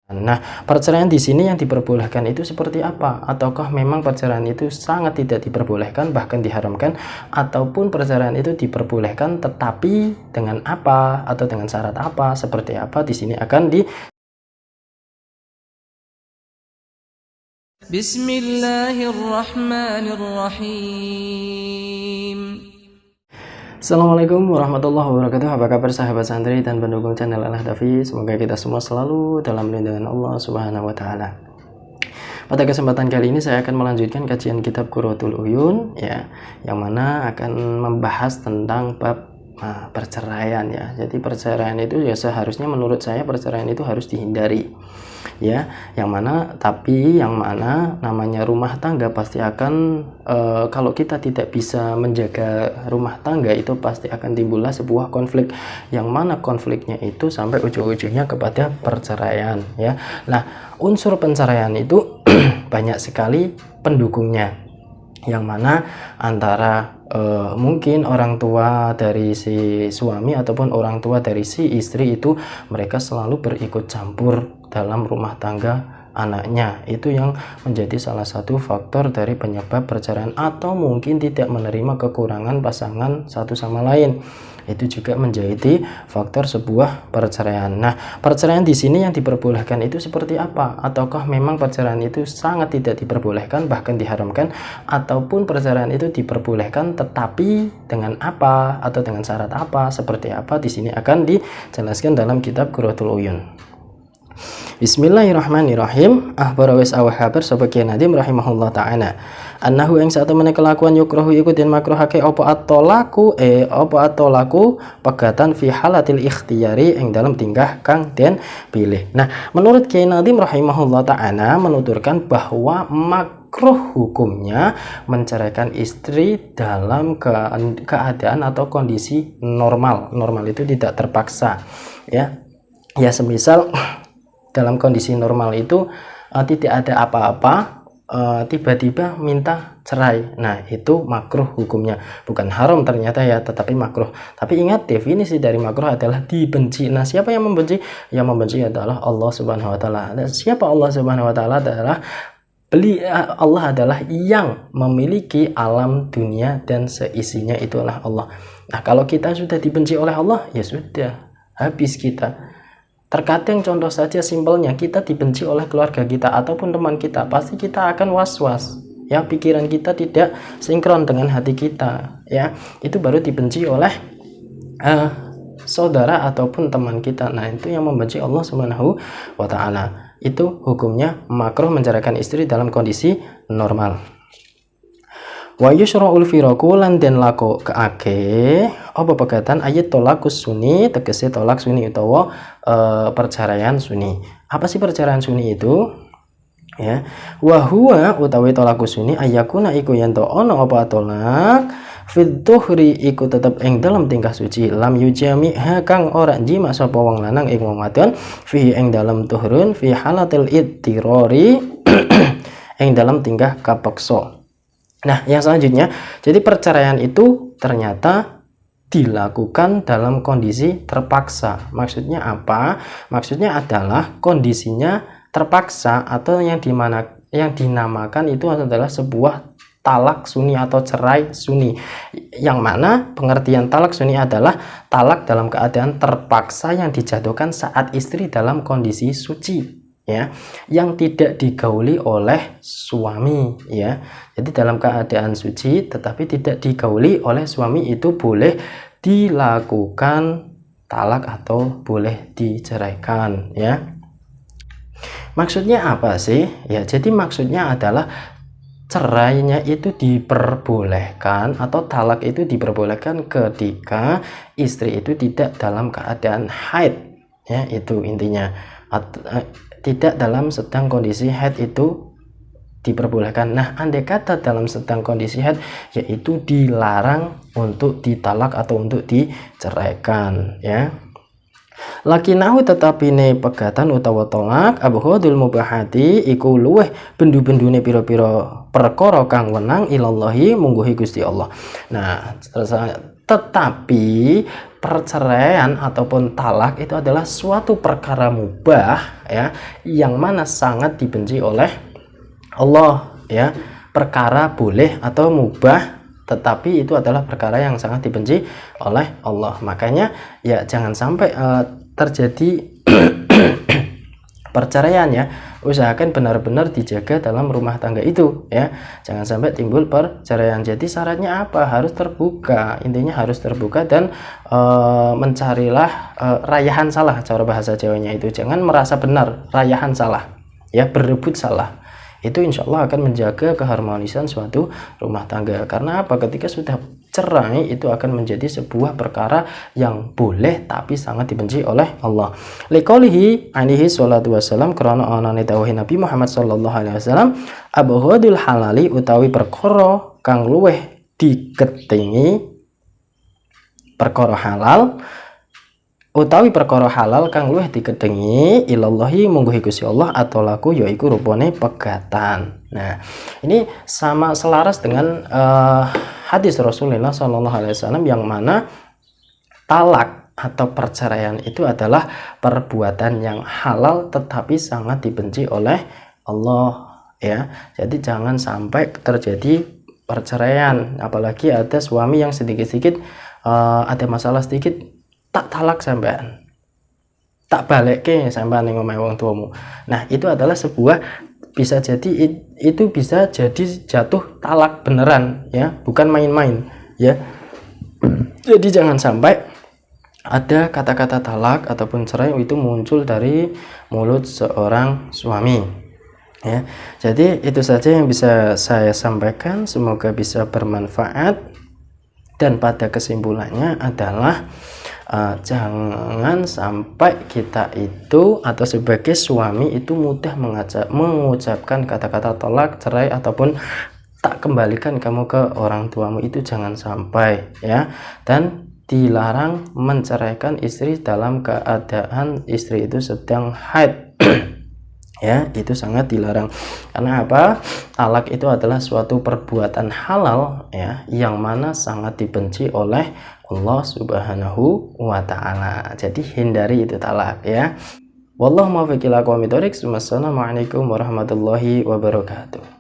Nah, perceraian di sini yang diperbolehkan itu seperti apa? Ataukah memang perceraian itu sangat tidak diperbolehkan, bahkan diharamkan, ataupun perceraian itu diperbolehkan tetapi dengan apa atau dengan syarat apa? Seperti apa? Di sini akan di Bismillahirrahmanirrahim. Assalamualaikum warahmatullahi wabarakatuh. Apa kabar sahabat santri dan pendukung channel Al-Ahdafi? Semoga kita semua selalu dalam lindungan Allah Subhanahu wa taala. Pada kesempatan kali ini saya akan melanjutkan kajian kitab Qurratul Uyun ya, yang mana akan membahas tentang bab perceraian ya. Jadi perceraian itu ya seharusnya menurut saya perceraian itu harus dihindari. Ya, yang mana namanya rumah tangga pasti akan kalau kita tidak bisa menjaga rumah tangga itu pasti akan timbullah sebuah konflik, yang mana konfliknya itu sampai ujung-ujungnya kepada perceraian ya. Nah, unsur perceraian itu banyak sekali pendukungnya, yang mana antara mungkin orang tua dari si suami ataupun orang tua dari si istri itu mereka selalu berikut campur dalam rumah tangga anaknya. Itu yang menjadi salah satu faktor dari penyebab perceraian, atau mungkin tidak menerima kekurangan pasangan satu sama lain. Itu juga menjadi faktor sebuah perceraian. Nah, perceraian di sini yang diperbolehkan itu seperti apa? Ataukah memang perceraian itu sangat tidak diperbolehkan, bahkan diharamkan, ataupun perceraian itu diperbolehkan tetapi dengan apa atau dengan syarat apa? Seperti apa? Di sini akan dijelaskan dalam kitab Qurratul Uyun. Bismillahirrahmanirrahim. Ahbarawis awahabar sebagai Nadim rahimahullah ta'ala annahu yang saat temen kelakuan yukrohu ikutin makruhake opo atolaku pegatan fi halatil ikhtiyari yang dalam tingkah kang den pilih. Nah, menurut Kiai Nadim rahimahullah ta'ala menuturkan bahwa makruh hukumnya menceraikan istri dalam keadaan atau kondisi normal. Normal itu tidak terpaksa ya. Ya, semisal dalam kondisi normal itu tidak ada apa-apa, tiba-tiba minta cerai. Nah, itu makruh hukumnya, bukan haram ternyata ya, tetapi makruh. Tapi ingat, definisi dari makruh adalah dibenci. Nah, siapa yang membenci? Yang membenci adalah Allah Subhanahu wa taala. Dan siapa Allah Subhanahu wa taala? Allah adalah yang memiliki alam dunia dan seisinya, itulah Allah. Nah, kalau kita sudah dibenci oleh Allah, ya sudah, habis kita. Terkadang contoh saja simpelnya, kita dibenci oleh keluarga kita ataupun teman kita, pasti kita akan was-was ya, pikiran kita tidak sinkron dengan hati kita ya. Itu baru dibenci oleh saudara ataupun teman kita. Nah, itu yang membenci Allah Subhanahu wa taala. Itu hukumnya makruh menceraikan istri dalam kondisi normal. Wa yusra'ul firaku lan den lako keake apa pegatan ayat tolakus sunni, tegese tolak sunni utawa perceraian sunni. Apa sih perceraian sunni itu? Ya, wa huwa utawi tolakus sunni ayakuna iku yen to ana apa tolak fid dhuhri iku tetep ing dalam tingkah suci, lam yujami kang ora jima sapa wong lanang ing wong wadon fi ing dalam dhuhrun fi halatil ittirori ing dalam tingkah kapeksa. Nah, yang selanjutnya, jadi perceraian itu ternyata dilakukan dalam kondisi terpaksa. Maksudnya apa? Maksudnya adalah kondisinya terpaksa, atau yang dinamakan itu adalah sebuah talak sunni atau cerai sunni. Yang mana pengertian talak sunni adalah talak dalam keadaan terpaksa yang dijatuhkan saat istri dalam kondisi suci ya, yang tidak digauli oleh suami ya. Jadi dalam keadaan suci tetapi tidak digauli oleh suami, itu boleh dilakukan talak atau boleh diceraikan ya. Maksudnya apa sih? Ya, jadi maksudnya adalah cerainya itu diperbolehkan atau talak itu diperbolehkan ketika istri itu tidak dalam keadaan haid ya, itu intinya. Tidak dalam sedang kondisi haid itu diperbolehkan. Nah, andai kata dalam sedang kondisi haid, yaitu dilarang untuk ditalak atau untuk diceraikan ya. Lakinahu tetapi ne pegatan utawa tolak abghadul mubahati iku luweh bendu-bendune pira-pira perkara kang wenang ilallahi mungguhi Gusti Allah. Nah, Tetapi perceraian ataupun talak itu adalah suatu perkara mubah ya, yang mana sangat dibenci oleh Allah ya. Perkara boleh atau mubah, tetapi itu adalah perkara yang sangat dibenci oleh Allah. Makanya ya jangan sampai terjadi perceraian ya. Usahakan benar-benar dijaga dalam rumah tangga itu ya, jangan sampai timbul perceraian. Jadi syaratnya apa? Harus terbuka, intinya harus terbuka dan mencarilah rayahan salah, cara bahasa Jawanya itu. Jangan merasa benar, rayahan salah ya, berebut salah. Itu insya Allah akan menjaga keharmonisan suatu rumah tangga. Karena apa? Ketika sudah cerai itu akan menjadi sebuah perkara yang boleh tapi sangat dibenci oleh Allah. Liqaulihi alaihi salatu wassalam, karena anane dawuh Nabi Muhammad sallallahu alaihi wasallam, abghadul halali utawi perkara kang luweh diketingi perkara halal, utawi perkara halal kang luwih dikedengi ilallahi mungguh Gusti Allah atau laku yaiku rupane pegatan. Nah, ini sama selaras dengan hadis Rasulullah SAW yang mana talak atau perceraian itu adalah perbuatan yang halal tetapi sangat dibenci oleh Allah ya. Jadi jangan sampai terjadi perceraian, apalagi ada suami yang sedikit-sedikit ada masalah sedikit, tak talak sampean, tak balik ke sampean yang ngomong wong tuamu. Nah, itu adalah sebuah, bisa jadi itu bisa jadi jatuh talak beneran ya, bukan main-main ya. Jadi jangan sampai ada kata-kata talak ataupun cerai itu muncul dari mulut seorang suami ya. Jadi itu saja yang bisa saya sampaikan, semoga bisa bermanfaat. Dan pada kesimpulannya adalah jangan sampai kita itu atau sebagai suami itu mudah mengucapkan kata-kata tolak, cerai ataupun tak kembalikan kamu ke orang tuamu, itu jangan sampai ya. Dan dilarang menceraikan istri dalam keadaan istri itu sedang haid ya, itu sangat dilarang. Karena apa? Talak itu adalah suatu perbuatan halal ya, yang mana sangat dibenci oleh Allah Subhanahu wa ta'ala. Jadi hindari itu talak ya. Wallahu muwaffiq ila aqwamit thoriq. Wassalamualaikum warahmatullahi wabarakatuh.